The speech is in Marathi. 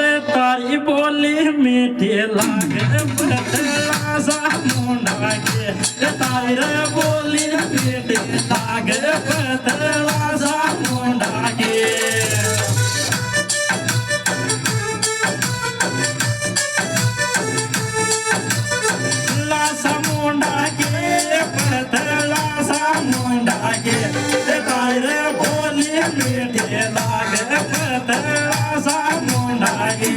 रे तारी बोली मीठी लागे पतला सा मुंडा के तारी रे बोली मीठी लागे पतला सा मुंडा के लासा मुंडा के पतला सा मुंडा के तारी रे बोली मीठी लागे पतला सा मुंडा के